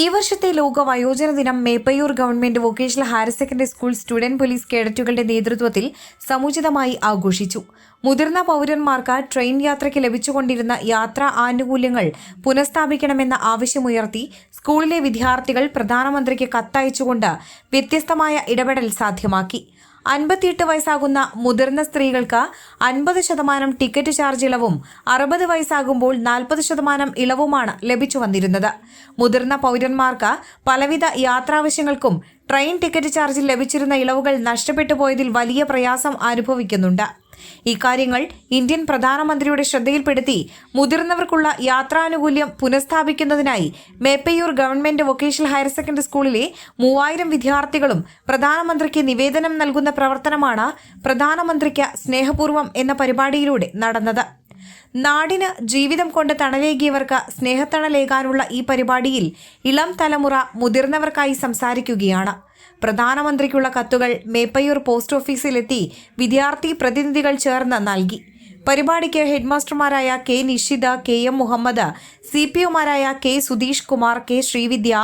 ഈ വർഷത്തെ ലോക വയോജന ദിനം Meppayur government vocational higher secondary school student police കേഡറ്റുകളുടെ നേതൃത്വത്തിൽ സമുചിതമായി ആഘോഷിച്ചു. മുതിർന്ന പൗരന്മാർക്ക് ട്രെയിൻ യാത്രയ്ക്ക് ലഭിച്ചുകൊണ്ടിരുന്ന യാത്രാ ആനുകൂല്യങ്ങൾ പുനഃസ്ഥാപിക്കണമെന്ന ആവശ്യമുയർത്തി സ്കൂളിലെ വിദ്യാർത്ഥികൾ പ്രധാനമന്ത്രിക്ക് കത്തയച്ചുകൊണ്ട് വ്യത്യസ്തമായ ഇടപെടൽ സാധ്യമാക്കി. 58 വയസ്സാകുന്ന മുതിർന്ന സ്ത്രീകൾക്ക് 50% ടിക്കറ്റ് ചാർജ് ഇളവും 60 വയസ്സാകുമ്പോൾ 40% ഇളവുമാണ് ലഭിച്ചു വന്നിരുന്നത്. മുതിർന്ന പൗരന്മാർക്ക് പലവിധ യാത്രാവശ്യങ്ങൾക്കും ട്രെയിൻ ടിക്കറ്റ് ചാർജിൽ ലഭിച്ചിരുന്ന ഇളവുകൾ നഷ്ടപ്പെട്ടു പോയതിൽ വലിയ പ്രയാസം അനുഭവിക്കുന്നുണ്ട്. ഇക്കാര്യങ്ങൾ ഇന്ത്യൻ പ്രധാനമന്ത്രിയുടെ ശ്രദ്ധയിൽപ്പെടുത്തി മുതിർന്നവർക്കുള്ള യാത്രാനുകൂല്യം പുനഃസ്ഥാപിക്കുന്നതിനായി Meppayur government vocational higher secondary സ്കൂളിലെ 3000 വിദ്യാർത്ഥികളും പ്രധാനമന്ത്രിക്ക് നിവേദനം നൽകുന്ന പ്രവർത്തനമാണ് പ്രധാനമന്ത്രിക്ക് സ്നേഹപൂർവ്വം എന്ന പരിപാടിയിലൂടെ നടന്നത്. നാടിന് ജീവിതം കൊണ്ട് തണലേകിയവർക്ക് സ്നേഹത്തണലേകാനുള്ള ഈ പരിപാടിയിൽ ഇളം തലമുറ മുതിർന്നവർക്കായി സംസാരിക്കുകയാണ്. പ്രധാനമന്ത്രിക്കുള്ള കത്തുകൾ മേപ്പയ്യൂർ പോസ്റ്റ് ഓഫീസിലെത്തി വിദ്യാർത്ഥി പ്രതിനിധികൾ ചേർന്ന് നൽകി. പരിപാടിക്ക് ഹെഡ്മാസ്റ്റർമാരായ K Nishitha, K M Muhammad, CPOമാരായ K Sudheesh Kumar, K Sreevidya,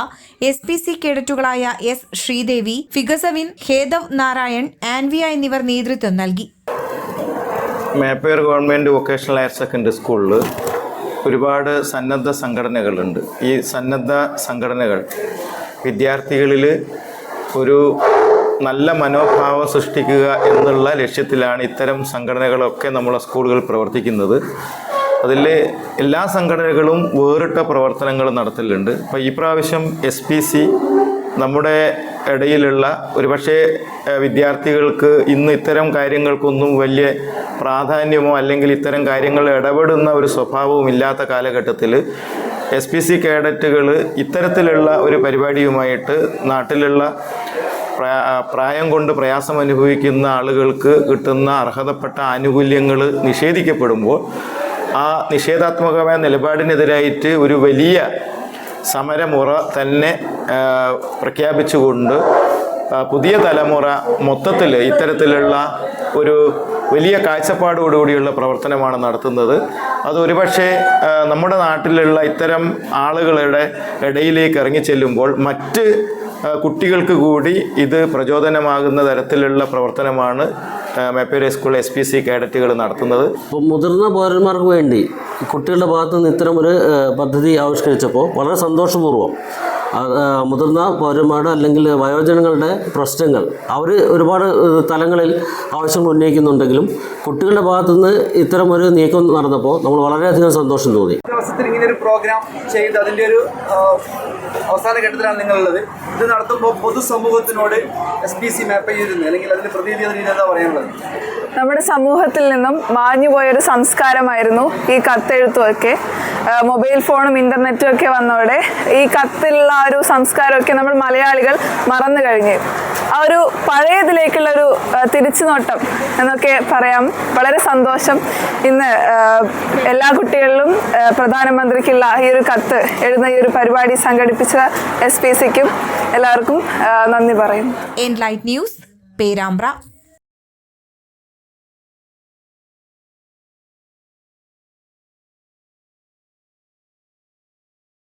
SPC കേഡറ്റുകളായ എസ് ശ്രീദേവി, ഫിഗസവിൻ, ഹേദവ് നാരായൺ, ആൻവിയ എന്നിവർ നേതൃത്വം നൽകി. Meppayur government vocational higher secondary സ്കൂളിൽ ഒരുപാട് സന്നദ്ധ സംഘടനകളുണ്ട്. ഈ സന്നദ്ധ സംഘടനകൾ വിദ്യാർത്ഥികളിൽ ഒരു നല്ല മനോഭാവം സൃഷ്ടിക്കുക എന്നുള്ള ലക്ഷ്യത്തിലാണ് ഇത്തരം സംഘടനകളൊക്കെ നമ്മളെ സ്കൂളുകൾ പ്രവർത്തിക്കുന്നത്. അതിൽ എല്ലാ സംഘടനകളും വേറിട്ട പ്രവർത്തനങ്ങൾ നടത്തലുണ്ട്. അപ്പോൾ ഈ പ്രാവശ്യം SPC നമ്മുടെ ഇടയിലുള്ള ഒരുപക്ഷെ വിദ്യാർത്ഥികൾക്ക് ഇന്ന് ഇത്തരം കാര്യങ്ങൾക്കൊന്നും വലിയ പ്രാധാന്യമോ അല്ലെങ്കിൽ ഇത്തരം കാര്യങ്ങൾ ഇടപെടുന്ന ഒരു സ്വഭാവവും ഇല്ലാത്ത കാലഘട്ടത്തിൽ SPC കേഡറ്റുകൾ ഇത്തരത്തിലുള്ള ഒരു പരിപാടിയുമായിട്ട് നാട്ടിലുള്ള പ്രായം കൊണ്ട് പ്രയാസം അനുഭവിക്കുന്ന ആളുകൾക്ക് കിട്ടുന്ന അർഹതപ്പെട്ട ആനുകൂല്യങ്ങൾ നിഷേധിക്കപ്പെടുമ്പോൾ ആ നിഷേധാത്മകമായ നിലപാടിനെതിരായിട്ട് ഒരു വലിയ സമരമുറ തന്നെ പ്രഖ്യാപിച്ചുകൊണ്ട് പുതിയ തലമുറ മൊത്തത്തിൽ ഇത്തരത്തിലുള്ള ഒരു വലിയ കാഴ്ചപ്പാടോടുകൂടിയുള്ള പ്രവർത്തനമാണ് നടത്തുന്നത്. അത് ഒരുപക്ഷെ നമ്മുടെ നാട്ടിലുള്ള ഇത്തരം ആളുകളുടെ ഇടയിലേക്ക് ഇറങ്ങിച്ചെല്ലുമ്പോൾ മറ്റ് കുട്ടികൾക്ക് കൂടി ഇത് പ്രചോദനമാകുന്ന തരത്തിലുള്ള പ്രവർത്തനമാണ് മേപ്പയ്യൂർ സ്കൂൾ SPC കേഡറ്റുകൾ നടത്തുന്നത്. അപ്പോൾ മുതിർന്ന പൗരന്മാർക്ക് വേണ്ടി കുട്ടികളുടെ ഭാഗത്തു നിന്ന് ഇത്തരം ഒരു പദ്ധതി ആവിഷ്കരിച്ചപ്പോൾ വളരെ സന്തോഷപൂർവ്വം മുതിർന്ന പൗരന്മാരുടെ അല്ലെങ്കിൽ വയോജനങ്ങളുടെ പ്രശ്നങ്ങൾ അവർ ഒരുപാട് തലങ്ങളിൽ ആവശ്യങ്ങൾ ഉന്നയിക്കുന്നുണ്ടെങ്കിലും കുട്ടികളുടെ ഭാഗത്തുനിന്ന് ഇത്തരം ഒരു നീക്കം നടന്നപ്പോൾ നമ്മൾ വളരെയധികം സന്തോഷം തോന്നി. ഇങ്ങനെ ഒരു പ്രോഗ്രാം ചെയ്ത് അതിൻ്റെ ഒരു അവസാന ഘട്ടത്തിലാണ് നിങ്ങളുള്ളത്. ഇത് നടത്തുമ്പോൾ പൊതുസമൂഹത്തിനോട് SPC മേപ്പയ്യൂരിൽ അല്ലെങ്കിൽ അതിൻ്റെ പ്രതിനിധി എന്താ പറയാനുള്ളത്? നമ്മുടെ സമൂഹത്തിൽ നിന്നും മാഞ്ഞുപോയൊരു സംസ്കാരമായിരുന്നു ഈ കത്തെഴുത്തുമൊക്കെ. മൊബൈൽ ഫോണും ഇൻ്റർനെറ്റും ഒക്കെ വന്നതോടെ ഈ കത്തിലുള്ള ആ ഒരു സംസ്കാരമൊക്കെ നമ്മൾ മലയാളികൾ മറന്നു കഴിഞ്ഞു. ആ ഒരു പഴയതിലേക്കുള്ളൊരു തിരിച്ചുനോട്ടം എന്നൊക്കെ പറയാം. വളരെ സന്തോഷം. ഇന്ന് എല്ലാ കുട്ടികളിലും പ്രധാനമന്ത്രിക്കുള്ള ഈ ഒരു കത്ത് എഴുതുന്ന ഈ ഒരു പരിപാടി സംഘടിപ്പിച്ച SPCക്കും എല്ലാവർക്കും നന്ദി പറയുന്നു. Enlight news, Perambra.